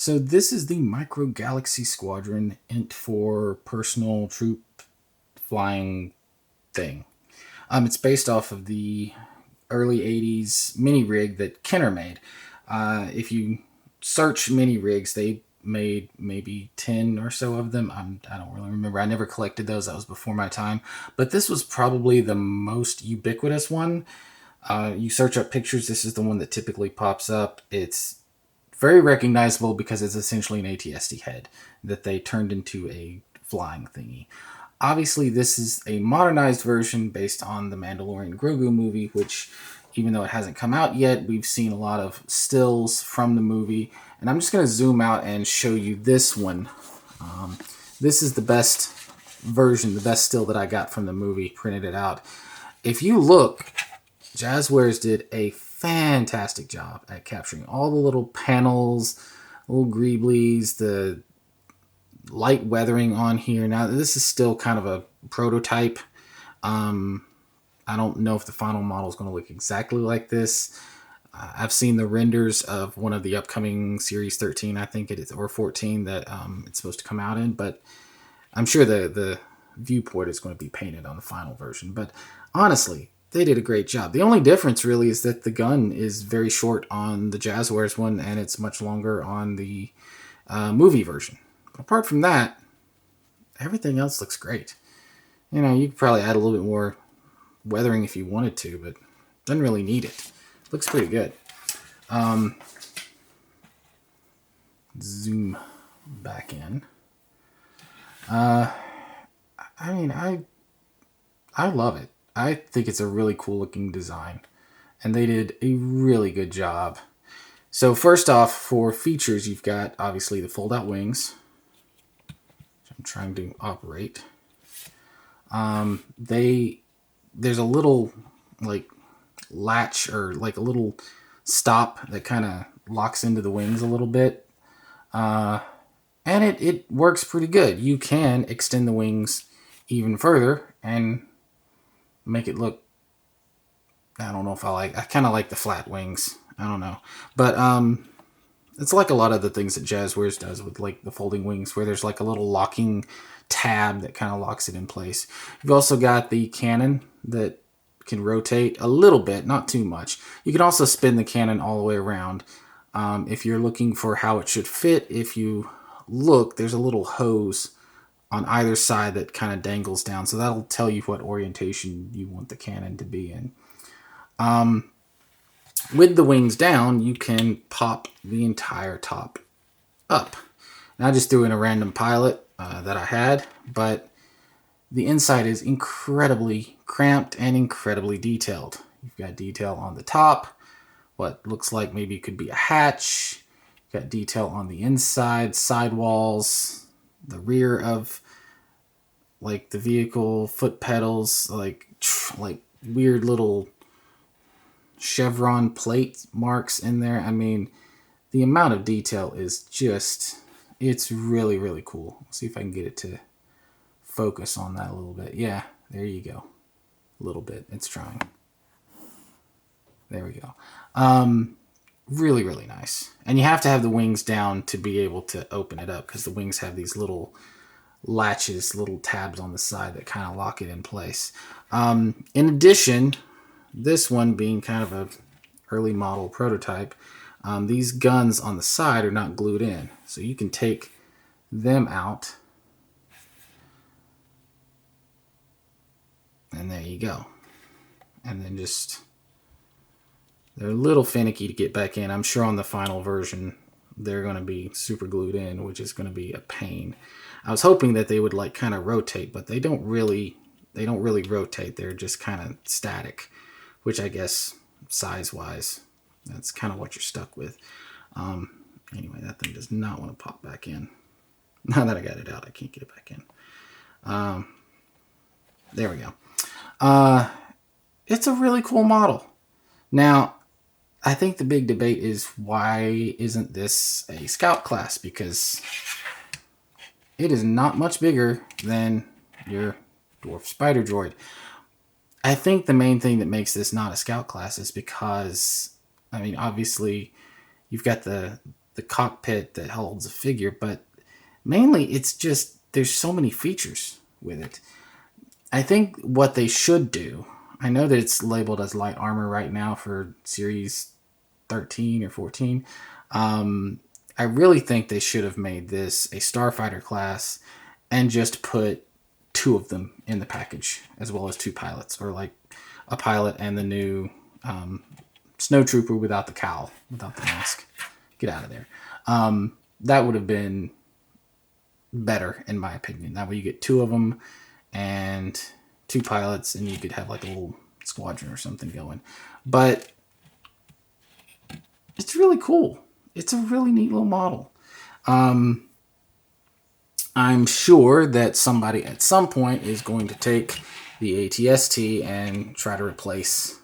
So this is the Micro Galaxy Squadron INT-4 personal troop flying thing. It's based off of the early 80s mini rig that Kenner made. If you search mini rigs, they made maybe 10 or so of them. I don't really remember. I never collected those. That was before my time. But this was probably the most ubiquitous one. You search up pictures, this is the one that typically pops up. It's very recognizable because it's essentially an ATST head that they turned into a flying thingy. Obviously, this is a modernized version based on the Mandalorian Grogu movie, which, even though it hasn't come out yet, we've seen a lot of stills from the movie. And I'm just going to zoom out and show you this one. This is the best version, the best still that I got from the movie, printed it out. If you look, Jazzwares did a fantastic job at capturing all the little panels, little greeblies, the light weathering on here. Now, this is still kind of a prototype. I don't know if the final model is going to look exactly like this. I've seen the renders of one of the upcoming Series 13, I think it is, or 14 that it's supposed to come out in, but I'm sure the viewport is going to be painted on the final version. But honestly, they did a great job. The only difference really is that the gun is very short on the Jazzwares one, and it's much longer on the movie version. Apart from that, everything else looks great. You know, you could probably add a little bit more weathering if you wanted to, but doesn't really need it. Looks pretty good. Zoom back in. I mean, I love it. I think it's a really cool looking design, and they did a really good job. So first off, for features, you've got obviously the fold out wings, which I'm trying to operate. There's a little like latch or like a little stop that kind of locks into the wings a little bit. And it works pretty good. You can extend the wings even further and make it look, I don't know if I kind of like the flat wings. I don't know. But it's like a lot of the things that Jazzwares does with like the folding wings, where there's like a little locking tab that kind of locks it in place. You've also got the cannon that can rotate a little bit, not too much. You can also spin the cannon all the way around. If you're looking for how it should fit, if you look, there's a little hose on either side that kind of dangles down. So that'll tell you what orientation you want the cannon to be in. With the wings down, you can pop the entire top up. And I just threw in a random pilot that I had, but the inside is incredibly cramped and incredibly detailed. You've got detail on the top, what looks like maybe it could be a hatch. You've got detail on the inside, sidewalls, the rear of like the vehicle, foot pedals, like weird little chevron plate marks in there. I mean, the amount of detail is just, it's really, really cool. Let's see if I can get it to focus on that a little bit. Yeah, there you go. A little bit. It's trying. There we go. Really, really nice. And you have to have the wings down to be able to open it up, because the wings have these little latches, little tabs on the side that kind of lock it in place. In addition, this one being kind of a early model prototype, these guns on the side are not glued in. So you can take them out. And there you go. And then just, they're a little finicky to get back in. I'm sure on the final version, they're going to be super glued in, which is going to be a pain. I was hoping that they would like kind of rotate, but they don't really rotate. They're just kind of static, which I guess size-wise, that's kind of what you're stuck with. Anyway, that thing does not want to pop back in. Now that I got it out, I can't get it back in. There we go. It's a really cool model. Now, I think the big debate is, why isn't this a scout class? Because it is not much bigger than your dwarf spider droid. I think the main thing that makes this not a scout class is because, I mean, obviously you've got the the cockpit that holds a figure, but mainly it's just there's so many features with it. I think what they should do, I know that it's labeled as light armor right now for Series 13 or 14. I really think they should have made this a starfighter class and just put two of them in the package, as well as two pilots, or like a pilot and the new snow trooper without the cowl, without the mask. Get out of there. That would have been better, in my opinion. That way you get two of them and two pilots, and you could have like a little squadron or something going. But it's really cool. It's a really neat little model. I'm sure that somebody at some point is going to take the ATST and try to replace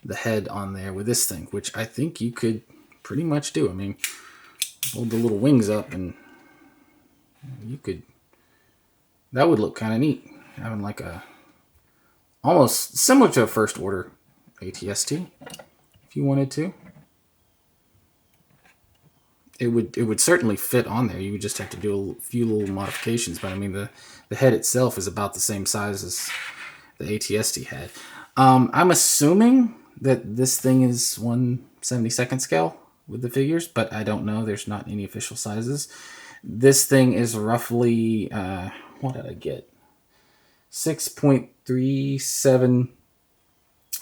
the head on there with this thing, which I think you could pretty much do. I mean, hold the little wings up and you could, that would look kind of neat. Having like a, almost similar to a first order ATST, if you wanted to. It would certainly fit on there. You would just have to do a few little modifications, but I mean the head itself is about the same size as the ATST head. I'm assuming that this thing is 1/72 scale with the figures, but I don't know. There's not any official sizes. This thing is roughly what did I get? 6.37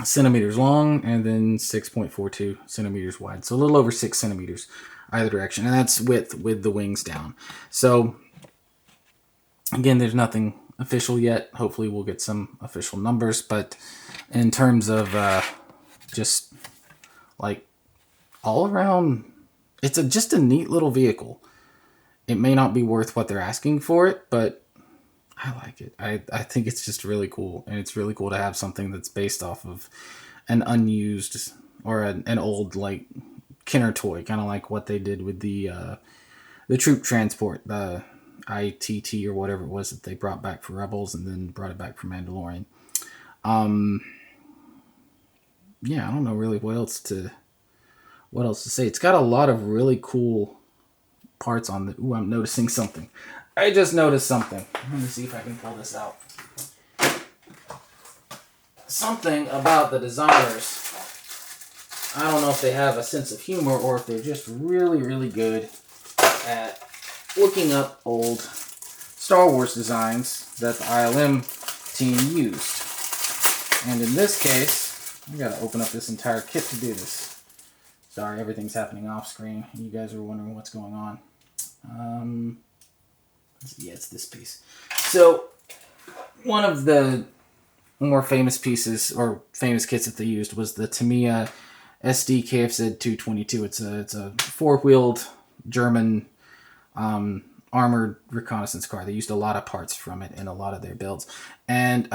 centimeters long and then 6.42 centimeters wide. So a little over 6 centimeters either direction, and that's width with the wings down. So again, there's nothing official yet. Hopefully we'll get some official numbers, but in terms of just like all around, it's just a neat little vehicle. It may not be worth what they're asking for it, but I like it. I think it's just really cool, and it's really cool to have something that's based off of an unused or an old like Kenner toy, kind of like what they did with the troop transport, the INT-4 or whatever it was that they brought back for Rebels and then brought it back for Mandalorian. Yeah, I don't know really what else to say. It's got a lot of really cool parts on the. Ooh, I'm noticing something. I just noticed something. Let me see if I can pull this out. Something about the designers. I don't know if they have a sense of humor or if they're just really, really good at looking up old Star Wars designs that the ILM team used. And in this case, I gotta open up this entire kit to do this. Sorry, everything's happening off screen. You guys are wondering what's going on. Yeah, it's this piece. So, one of the more famous pieces or famous kits that they used was the Tamiya SD KFZ 222. It's a four-wheeled German armored reconnaissance car. They used a lot of parts from it in a lot of their builds. And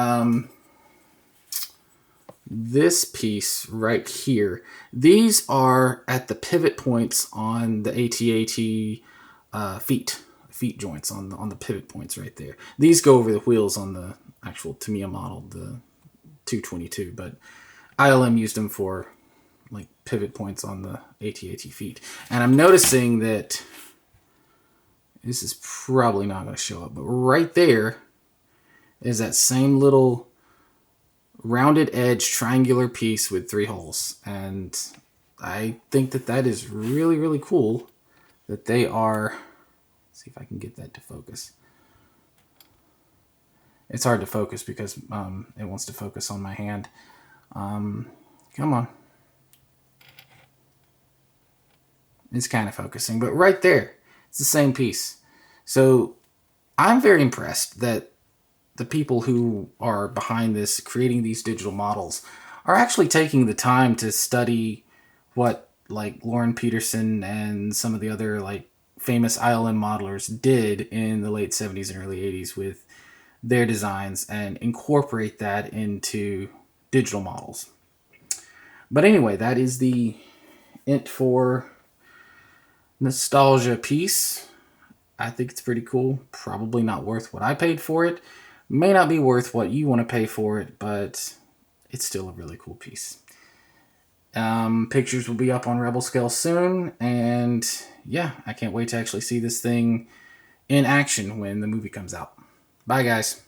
this piece right here, these are at the pivot points on the AT-AT feet joints on the pivot points right there. These go over the wheels on the actual Tamiya model, the 222, but ILM used them for like pivot points on the AT-AT feet. And I'm noticing that this is probably not going to show up, but right there is that same little rounded edge triangular piece with 3 holes. And I think that is really, really cool that they are. See if I can get that to focus. It's hard to focus because it wants to focus on my hand. Come on. It's kind of focusing, but right there, it's the same piece. So I'm very impressed that the people who are behind this, creating these digital models, are actually taking the time to study what like Lauren Peterson and some of the other like famous ILM modelers did in the late 70s and early 80s with their designs and incorporate that into digital models. But anyway, that is the INT-4 nostalgia piece. I think it's pretty cool. Probably not worth what I paid for it. May not be worth what you want to pay for it, but it's still a really cool piece. Pictures will be up on Rebel Scale soon, and yeah, I can't wait to actually see this thing in action when the movie comes out. Bye, guys.